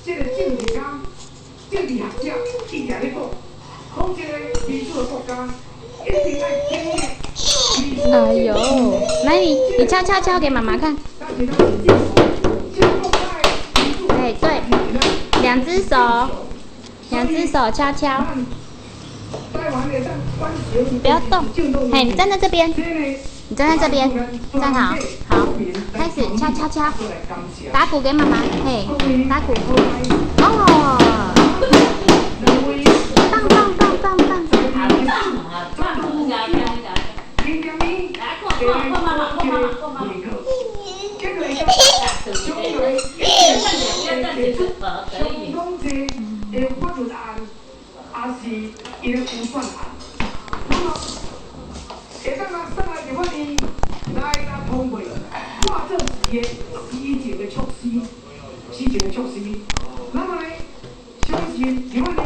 这个政治家、政治学者伊定咧讲，讲这个民主的国家一定要建立。哎呦，来你敲敲敲给妈妈看。哎，对，两只手敲敲。你不要动，嘿，你站在这边，你站在这边，站好，好，开始敲敲敲，打鼓给妈妈，嘿，打鼓，哦，棒棒棒棒棒。也是伊的估算案，那么会当啊上来就法院来通过，看这是以前的措施，那么呢，相信就法